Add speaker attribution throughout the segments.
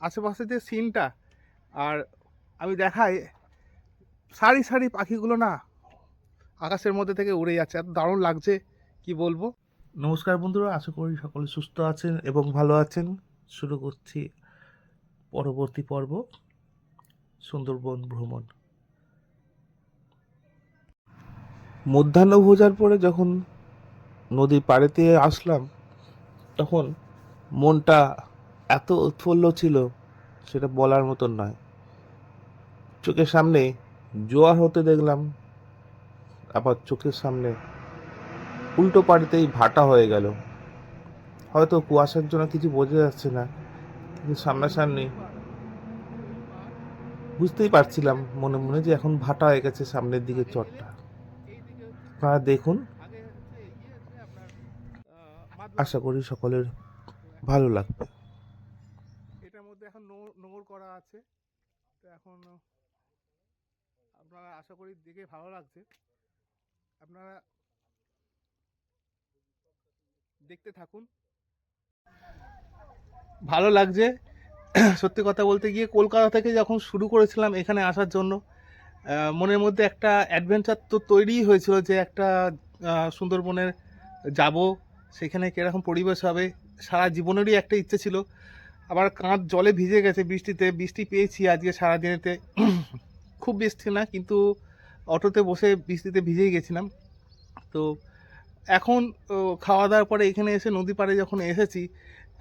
Speaker 1: আশেপাশে যে সিনটা, আর আমি দেখাই সারি সারি পাখিগুলো না আকাশের মধ্যে থেকে উড়ে যাচ্ছে, এত দারুণ লাগছে কি বলবো। নমস্কার বন্ধুরা, আশা করি সকলে সুস্থ আছেন এবং ভালো আছেন। শুরু করছি পরবর্তী পর্ব, সুন্দরবন ভ্রমণ। মধ্যাহ্নভোজার পরে যখন নদীর পাড়েতে আসলাম, তখন মনটা এত উৎফুল্ল ছিল সেটা বলার মতন নয়। চোখের সামনে জোয়ার হতে দেখলাম, আবার চোখের সামনে উল্টো পাড়েতেই ভাটা হয়ে গেল। হয়তো কুয়াশার জন্য কিছু বোঝা যাচ্ছে না, কিন্তু সামনাসামনি বুঝতেই পারছিলাম মনে মনে যে এখন ভাটা হয়ে গেছে সামনের দিকে চরটা। আপনারা দেখুন, আশা করি সকলের ভালো লাগবে। এটার মধ্যে এখন নোঙর করা আছে, তো এখন আপনারা আশা করি দেখে ভালো লাগছে, আপনারা দেখতে থাকুন। ভালো লাগছে। সত্যি কথা বলতে গিয়ে কলকাতা থেকে যখন শুরু করেছিলাম এখানে আসার জন্য, মনের মধ্যে একটা অ্যাডভেঞ্চার তো তৈরিই হয়েছিল যে একটা সুন্দরবনের যাব, সেখানে কীরকম পরিবেশ হবে, সারা জীবনেরই একটা ইচ্ছে ছিল। আবার কাঁধ জলে ভিজে গেছে বৃষ্টিতে, বৃষ্টি পেয়েছি আজকে সারাদিনেতে। খুব বৃষ্টি না, কিন্তু অটোতে বসে বৃষ্টিতে ভিজেই গেছিলাম। তো এখন খাওয়া দাওয়ার পরে এখানে এসে নদী পাড়ে যখন এসেছি,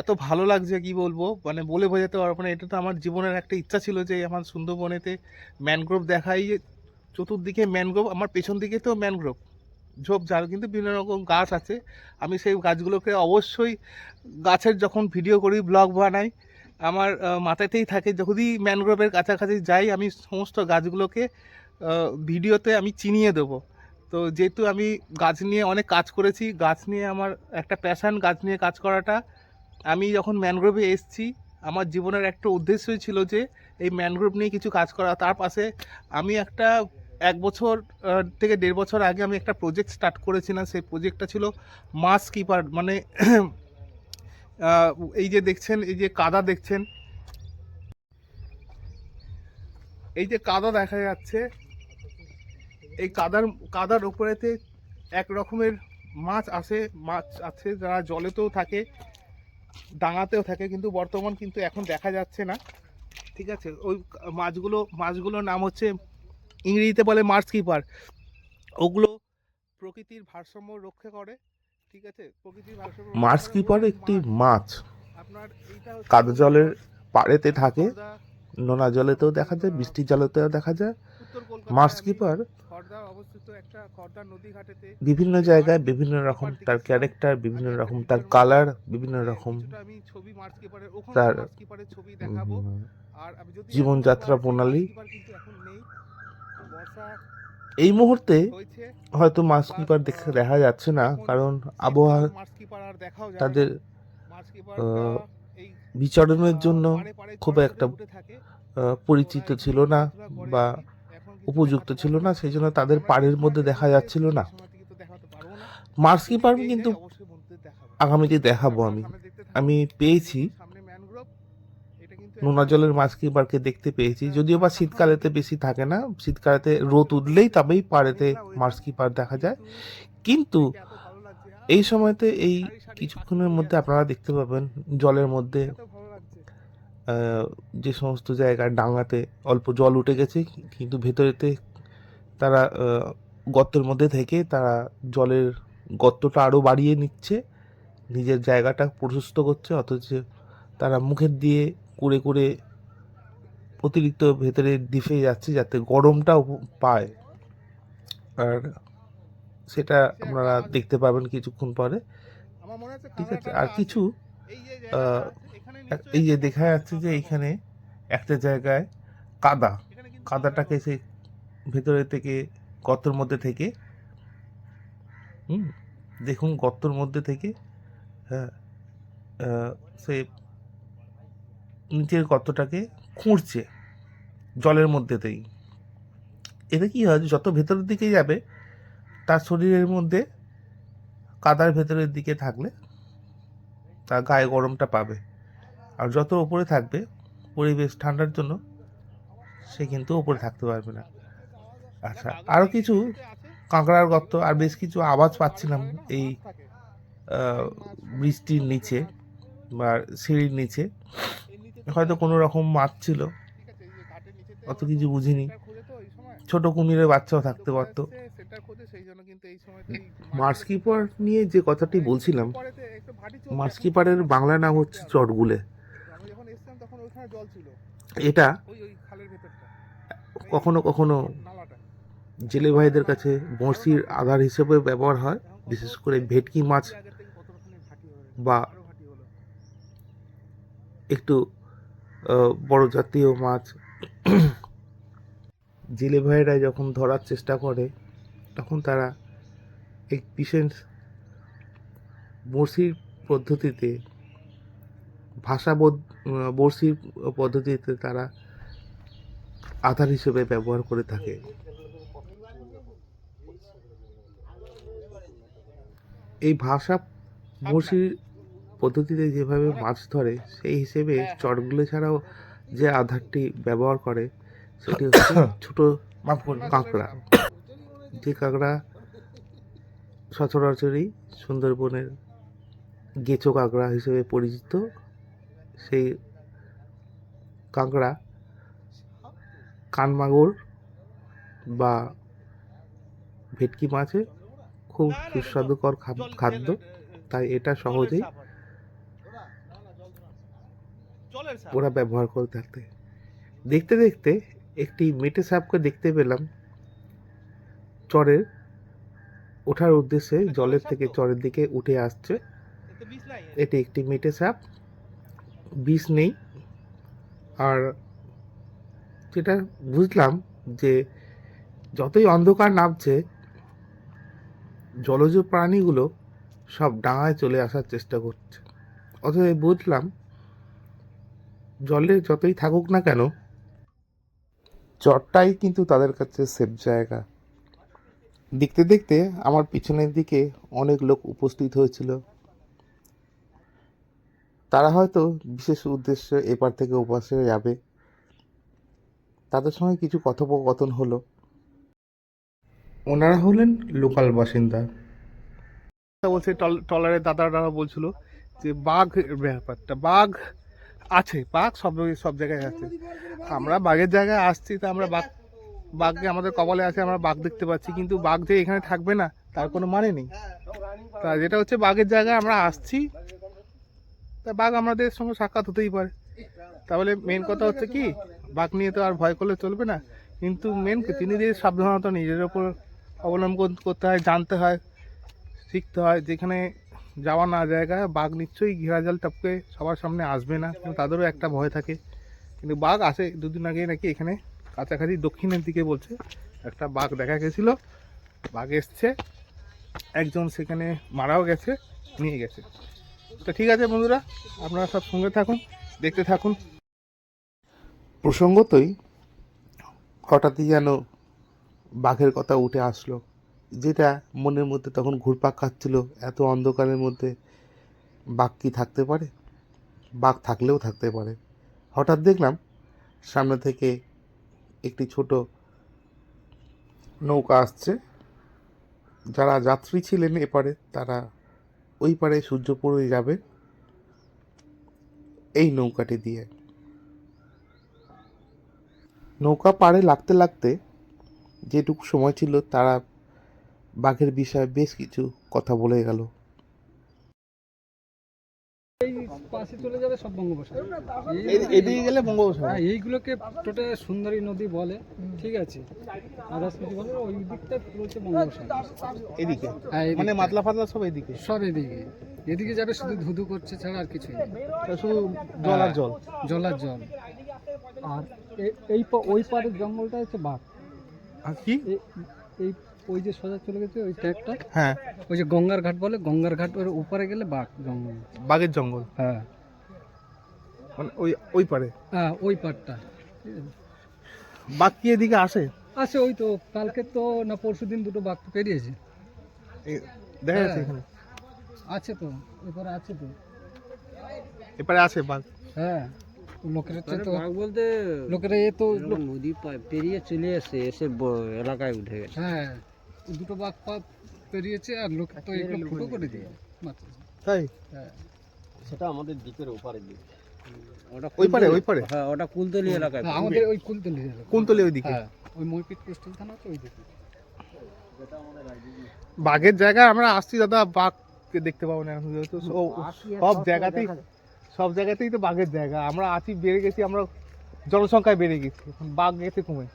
Speaker 1: এত ভালো লাগছে কি বলবো, মানে বলে বোঝাতে পারবো না। এটা তো আমার জীবনের একটা ইচ্ছা ছিল যে আমার সুন্দরবনেতে ম্যানগ্রোভ দেখাই, চতুর্দিকে ম্যানগ্রোভ, আমার পেছন দিকে তো ম্যানগ্রোভ ঝোপঝাড়, কিন্তু বিভিন্ন রকম গাছ আছে। আমি সেই গাছগুলোকে অবশ্যই, গাছের যখন ভিডিও করি, ব্লগ বানাই, আমার মাথাতেই থাকে যদি ম্যানগ্রোভের কাছাকাছি যাই আমি সমস্ত গাছগুলোকে ভিডিওতে আমি চিনিয়ে দেবো। তো যেহেতু আমি গাছ নিয়ে অনেক কাজ করেছি, গাছ নিয়ে আমার একটা প্যাশান, গাছ নিয়ে কাজ করাটা, আমি যখন ম্যানগ্রোভে এসেছি আমার জীবনের একটা উদ্দেশ্যই ছিল যে এই ম্যানগ্রোভ নিয়ে কিছু কাজ করা। তার পাশে আমি একটা 1 বছর থেকে 1.5 বছর আগে আমি একটা প্রজেক্ট স্টার্ট করেছিলাম। সেই প্রজেক্টটা ছিল মাছ কিপার, মানে এই যে দেখছেন, এই যে কাদা দেখছেন, এই যে কাদা দেখা যাচ্ছে, এই কাদার উপরেতে এক রকমের মাছ আছে যারা জলেতেও থাকে, ডাঙাতেও থাকে, কিন্তু বর্তমান কিন্তু এখন দেখা যাচ্ছে না। ঠিক আছে, ওই মাছগুলোর নাম হচ্ছে, ইংরেজিতে বলে মাছ কিপার। ওগুলো প্রকৃতির ভারসাম্য রক্ষা করে। ঠিক আছে, প্রকৃতির ভারসাম্য মাছ কিপার একটি মাছ, আপনার এইটা কাদা জলের পাড়েতে থাকে, নোনা জলেতেও দেখা যায়, বৃষ্টির জলেতেও দেখা যায়। মাছ কিপার অবস্থিত একটা খড়দা নদী ঘাটেতে বিভিন্ন জায়গায় বিভিন্ন রকম তার ক্যারেক্টার, বিভিন্ন রকম তার কালার, বিভিন্ন রকম তার জীবনযাত্রা প্রণালী। এই মুহূর্তে হয়তো মাছ কিপার দেখা যাচ্ছে না, কারণ আবহাওয়া তাদের বিচরণের জন্য খুব একটা পরিচিত ছিল না বা উপযুক্ত ছিল না, সেই জন্য তাদের পাড়ের মধ্যে দেখা যাচ্ছিল না। মাছ কিপার কিন্তু আগামীতে দেখাবো। আমি পেয়েছি নোনা জলের মাছ কিপারকে দেখতে পেয়েছি, যদিও বা শীতকালেতে বেশি থাকে না, শীতকালেতে রোদ উঠলেই তবেই পাড়েতে মাছ কিপার দেখা যায়। কিন্তু এই সময়তে এই কিছুক্ষণের মধ্যে আপনারা দেখতে পাবেন জলের মধ্যে যে সমস্ত জায়গায় ডাঙাতে অল্প জল উঠে গেছে, কিন্তু ভেতরেতে তারা গর্তের মধ্যে থেকে তারা জলের গর্তটা আরও বাড়িয়ে নিচ্ছে, নিজের জায়গাটা প্রশস্ত করছে, অথচ তারা মুখের দিয়ে কুড়ে কুড়ে অতিরিক্ত ভেতরে ডিপে যাচ্ছে যাতে গরমটাও পায়। আর সেটা আপনারা দেখতে পাবেন কিছুক্ষণ পরে। ঠিক আছে, আর কিছু এই যে দেখা যাচ্ছে যে এইখানে একটা জায়গায় কাদাটাকে সে ভেতরে থেকে গর্তের মধ্যে থেকে দেখুন, গর্তের মধ্যে থেকে হ্যাঁ সে নিচের গর্তটাকে খুঁড়ছে জলের মধ্যেতেই। এতে কি হয়, যত ভেতরের দিকে যাবে তার শরীরের মধ্যে কাদার ভেতরের দিকে থাকলে তার গায়ে গরমটা পাবে, আর যত উপরে থাকবে পরিবেশ ঠান্ডার জন্য সে কিন্তু ওপরে থাকতে পারবে না। আচ্ছা, আরও কিছু কাঁকড়ার গর্ত আর বেশ কিছু আওয়াজ পাচ্ছিলাম এই বৃষ্টির নিচে বা সিঁড়ির নিচে। হয়তো কোনো রকম মাছ ছিল, অত কিছু বুঝিনি। ছোট কুমিরের বাচ্চাও থাকতে পারত। মার্সকিপার নিয়ে যে কথাটি বলছিলাম, মার্সকিপারের বাংলা নাম হচ্ছে চটগুলে। এটা কখনো কখনো জেলে ভাইদের কাছে বড়শির আধার হিসেবে ব্যবহার হয়, বিশেষ করে ভেটকি মাছ বা একটু বড় জাতীয় মাছ জেলে ভাইয়েরা যখন ধরার চেষ্টা করে তখন তারা এক বিশেষ বড়শির পদ্ধতিতে বড়শির পদ্ধতিতে তারা আধার হিসেবে ব্যবহার করে থাকে। এই বড়শির পদ্ধতিতে যেভাবে মাছ ধরে সেই হিসেবে চটগুলো ছাড়াও যে আধারটি ব্যবহার করে সেটি হচ্ছে ছোট কাঁকড়া। যে কাঁকড়া সচরাচরই সুন্দরবনের গেঁচো কাঁকড়া হিসেবে পরিচিত, সেই কাঁকড়া কানমাগুর বা ভেটকি মাছে খুব সুস্বাদুকর খাদ্য, তাই এটা সহজেই ওরা ব্যবহার করে থাকে। দেখতে দেখতে একটি মেটে সাপকে দেখতে পেলাম চরের ওঠার উদ্দেশ্যে জলের থেকে চরের দিকে উঠে আসছে। এটি একটি মেটে সাপ, বিষ নেই। আর যেটা বুঝলাম যে যতই অন্ধকার নামছে জলজ প্রাণীগুলো সব ডাঙায় চলে আসার চেষ্টা করছে। অতএব বুঝলাম জলে যতই থাকুক না কেন চরটাই কিন্তু তাদের কাছে সেফ জায়গা। দেখতে দেখতে আমার পিছনের দিকে অনেক লোক উপস্থিত হয়েছিল। তারা হয়তো বিশেষ উদ্দেশ্যে এপার থেকে ওপাশে যাবে। তাদের সঙ্গে কিছু কথোপকথন হলো। ওনারা হলেন লোকাল বাসিন্দা। বলছে ট্রলারের দাদারা বলছিল যে বাঘ ব্যাপারটা, বাঘ আছে, বাঘ সব জায়গায় আছে। আমরা বাঘের জায়গায় আসছি, তা আমরা বাঘকে আমাদের কবলে আছে, আমরা বাঘ দেখতে পাচ্ছি, কিন্তু বাঘ যে এখানে থাকবে না তার কোনো মানে নেই। তা যেটা হচ্ছে বাঘের জায়গায় আমরা আসছি, তা বাঘ আমাদের সঙ্গে সাক্ষাৎ হতেই পারে। তাহলে মেন কথা হচ্ছে কি, বাঘ নিয়ে তো আর ভয় করলে চলবে না, কিন্তু মেন জিনিসদের সাবধানতা নিজের ওপর অবলম্বন করতে হয়, জানতে হয়, শিখতে হয়। যেখানে যাওয়া না জায়গায় বাঘ নিশ্চয়ই ঘেরাজাল টপকে সবার সামনে আসবে না, কিন্তু তাদেরও একটা ভয় থাকে। কিন্তু বাঘ আসে। দুদিন আগে নাকি এখানে কাছাকাছি দক্ষিণের দিকে বলছে একটা বাঘ দেখা গেছিল। বাঘ এসছে, একজন সেখানে মারাও গেছে, নিয়ে গেছে। তো ঠিক আছে বন্ধুরা, আপনারা সব সঙ্গে থাকুন, দেখতে থাকুন। প্রসঙ্গতই হঠাৎই যেন বাঘের কথা উঠে আসলো, যেটা মনের মধ্যে তখন ঘুরপাক খাচ্ছিল। এত অন্ধকারের মধ্যে বাঘ কি থাকতে পারে? বাঘ থাকলেও থাকতে পারে। হঠাৎ দেখলাম সামনে থেকে একটি ছোট নৌকা আসছে। যারা যাত্রী ছিলেন এপারে তারা ওই পারে সূর্যপুরে যাবে এই নৌকাটি দিয়ে। নৌকা পাড়ে লাগতে লাগতে যেটুকু সময় ছিল তারা বাঘের বিষয়ে বেশ কিছু কথা বলে গেল।
Speaker 2: এই পাশে চলে যাবে সব বঙ্গোপসাগর,
Speaker 1: এদিকে গেলে বঙ্গোপসাগর।
Speaker 2: এইগুলোকে টোটাল সুন্দরী নদী বলে, ঠিক আছে। আদার্স কিছু বলে, ওই দিকটা পুরো হচ্ছে বঙ্গোপসাগর।
Speaker 1: এদিকে
Speaker 2: হ্যাঁ,
Speaker 1: মানে মাতলা ফাতলা সব এদিকে,
Speaker 2: সব এদিকে। এদিকে যাবে শুধু ধুধু করছে ছাড়া আর কিছুই নেই,
Speaker 1: শুধু জল আর জল,
Speaker 2: জল আর জল। আর ওই পাড়ের জঙ্গলটা হচ্ছে বাঘ।
Speaker 1: আর কি
Speaker 2: এই ওই যে সোজা চলে গেছে ওই ট্র্যাকটা,
Speaker 1: হ্যাঁ,
Speaker 2: ওই যে গঙ্গার ঘাট বলে, গঙ্গার ঘাট ওর উপরে গেলে বাঘ জঙ্গল,
Speaker 1: বাঘের জঙ্গল।
Speaker 2: হ্যাঁ,
Speaker 1: মানে ওই পারে,
Speaker 2: হ্যাঁ ওই পাড়টা।
Speaker 1: বাঘ কি এদিকে আসে?
Speaker 2: আছে, ওই তো কালকে তো না পরশুদিন দুটো বাঘ তো পেরিয়েছে,
Speaker 1: দেখা যাচ্ছে
Speaker 2: হ্যাঁ।
Speaker 1: এখানে
Speaker 2: আছে তো, এরপরে আছে তো,
Speaker 1: এপারে আছে বাঘ।
Speaker 2: হ্যাঁ। লোকের
Speaker 3: মানে
Speaker 2: তো
Speaker 3: বাঘ বলতে
Speaker 2: লোকেরা এ তো
Speaker 3: এরকম নদী পেরিয়ে চলে এসে এলাকায় উঠে গেছে।
Speaker 2: হ্যাঁ দুটো বাঘ পেরিয়েছে আর লোক তো এগুলো ফুটো করে দিয়ে মাত্র।
Speaker 1: তাই
Speaker 2: হ্যাঁ
Speaker 3: সেটা আমাদের দ্বীপের ওপারের দিকে। ওটা
Speaker 1: ওই পারে ওই পারে
Speaker 3: হ্যাঁ, ওটা কুলতলি এলাকায়।
Speaker 2: না, আমাদের ওই কুলতলি এলাকা।
Speaker 1: কুন্তলি ওইদিকে
Speaker 2: হ্যাঁ ওই মইপিট কোস্টাল থানা তো ওই দিকে।
Speaker 1: বাঘের জায়গায় আমরা আসছি দাদা, বাঘকে দেখতে পাবো না এখন যেহেতু সব জায়গাতেই তো বাঘের জায়গা। আমরা আছি, বেড়ে গেছি, আমরা জনসংখ্যায় বেড়ে গেছি, এখন বাঘ গেছে কমে।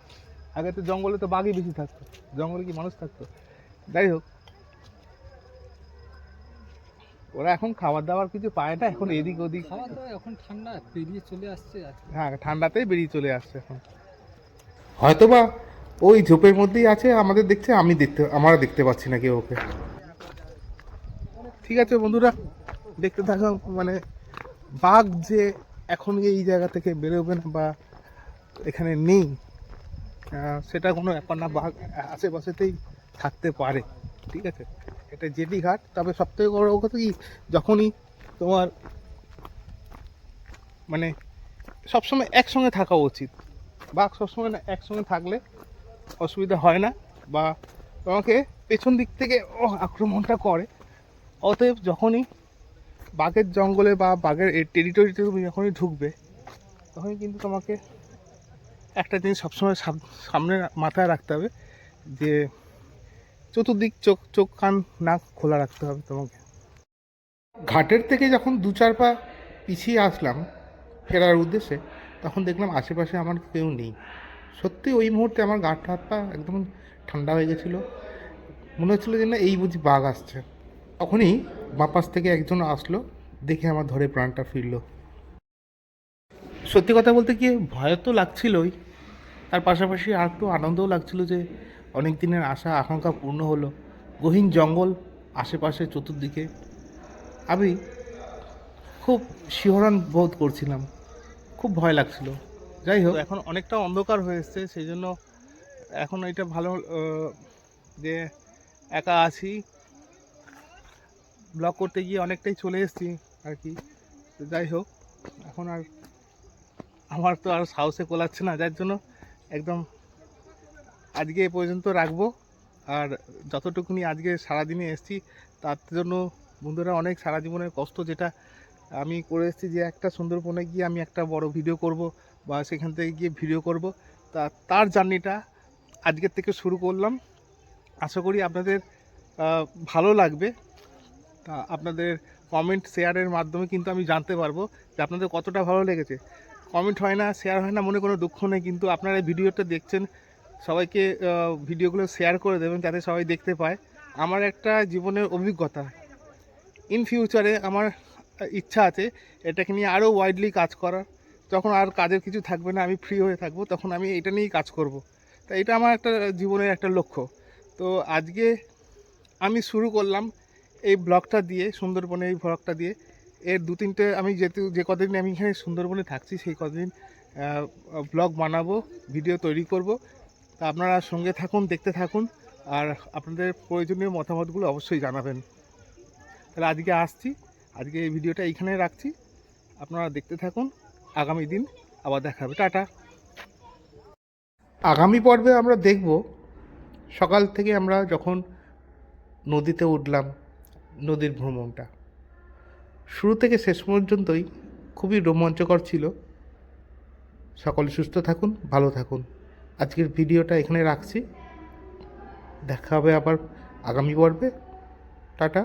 Speaker 1: আগে তো জঙ্গলে তো বাঘই বেশি থাকতো, জঙ্গলে কি মানুষ থাকতো? যাই হোক, ওরা এখন খাবার দাবার কিছু পায় না, এখন এদিক ওদিক।
Speaker 2: খাওয়া দাওয়া এখন ঠান্ডা পেরিয়ে চলে আসছে আর কি।
Speaker 1: হ্যাঁ, ঠান্ডাতেই বেরিয়ে চলে আসছে এখন। হয়তোবা ওই ঝোপের মধ্যেই আছে, আমাদের দেখছে, আমরা দেখতে পাচ্ছি না কেউ ওকে। ঠিক আছে বন্ধুরা, দেখতে থাকা, মানে বাঘ যে এখন এই জায়গা থেকে বেরোবে না বা এখানে নেই সেটা কোনো ব্যাপার না। বাঘ আশেপাশেতেই থাকতে পারে, ঠিক আছে। এটা জেটি ঘাট। তবে সবথেকে বড় কথা কি, যখনই তোমার মানে সবসময় একসঙ্গে থাকা উচিত। বাঘ সবসময় না একসঙ্গে থাকলে অসুবিধা হয় না, বা তোমাকে পেছন দিক থেকে আক্রমণটা করে। অতএব যখনই বাঘের জঙ্গলে বা বাঘের টেরিটরিতে তুমি যখনই ঢুকবে, তখনই কিন্তু তোমাকে একটা জিনিস সবসময় সামনে মাথায় রাখতে হবে, যে চতুর্দিক চোখ কান নাক খোলা রাখতে হবে তোমাকে। ঘাটের থেকে যখন 2-4 পা পিছিয়ে আসলাম ফেরার উদ্দেশ্যে, তখন দেখলাম আশেপাশে আমার কেউ নেই। সত্যি ওই মুহূর্তে আমার গা হাত পা একদম ঠান্ডা হয়ে গেছিলো। মনে হচ্ছিলো যে না, এই বুঝি বাঘ আসছে। তখনই বাঁ পাশ থেকে একজন আসলো, দেখে আমার ধরে প্রাণটা ফিরলো। সত্যি কথা বলতে গিয়ে ভয় তো লাগছিলই, তার পাশাপাশি আর একটু আনন্দও লাগছিল যে অনেক দিনের আশা আকাঙ্ক্ষা পূর্ণ হলো। গহীন জঙ্গল আশেপাশে চতুর্দিকে, আমি খুব শিহরণ বোধ করছিলাম, খুব ভয় লাগছিল। যাই হোক, এখন অনেকটা অন্ধকার হয়ে এসছে, সেই জন্য এখন এটা ভালো যে একা আছি। ব্লগ করতে গিয়ে অনেকটাই চলে এসেছি আর কি। তো যাই হোক, এখন আর আমার তো আর সাহসে কোলাচ্ছে না, যার জন্য একদম আজকে এ পর্যন্ত রাখবো। আর যতটুকুনি আজকে সারাদিনে এসেছি, তার জন্য বন্ধুরা অনেক সারা জীবনের কষ্ট, যেটা আমি করে এসেছি, যে একটা সুন্দরবনে গিয়ে আমি একটা বড় ভিডিও করব বা সেখান থেকে গিয়ে ভিডিও করব, তার জার্নিটা আজকের থেকে শুরু করলাম। আশা করি আপনাদের ভালো লাগবে। তা আপনাদের কমেন্ট শেয়ারের মাধ্যমে কিন্তু আমি জানতে পারবো যে আপনাদের কতটা ভালো লেগেছে। কমেন্ট হয় না, শেয়ার হয় না, মনে কোনো দুঃখ নেই, কিন্তু আপনারা এই ভিডিওটা দেখছেন, সবাইকে ভিডিওগুলো শেয়ার করে দেবেন যাতে সবাই দেখতে পায়। আমার একটা জীবনের অভিজ্ঞতা, ইন ফিউচারে আমার ইচ্ছা আছে এটাকে নিয়ে আরও ওয়াইডলি কাজ করার। যখন আর কাজের কিছু থাকবে না, আমি ফ্রি হয়ে থাকবো, তখন আমি এটা নিয়েই কাজ করব। তা এটা আমার একটা জীবনের একটা লক্ষ্য। তো আজকে আমি শুরু করলাম এই ব্লগটা দিয়ে, সুন্দরবনে এই ব্লগটা দিয়ে। এর 2-3টে আমি যে কদিন আমি এখানে সুন্দরবনে থাকছি, সেই কদিন ব্লগ বানাবো, ভিডিও তৈরি করব। তা আপনারা সঙ্গে থাকুন, দেখতে থাকুন, আর আপনাদের প্রয়োজনীয় মতামতগুলো অবশ্যই জানাবেন। তাহলে আজকে আসছি, আজকে এই ভিডিওটা এইখানে রাখছি, আপনারা দেখতে থাকুন। আগামী দিন আবার দেখা হবে, টাটা। আগামী পর্বে আমরা দেখব সকাল থেকে আমরা যখন নদীতে উঠলাম, নদীর ভ্রমণটা শুরু থেকে শেষ পর্যন্তই খুবই রোমাঞ্চকর ছিল। সকলে সুস্থ থাকুন, ভালো থাকুন। আজকের ভিডিওটা এখানে রাখছি, দেখা হবে আবার আগামী পর্বে, টাটা।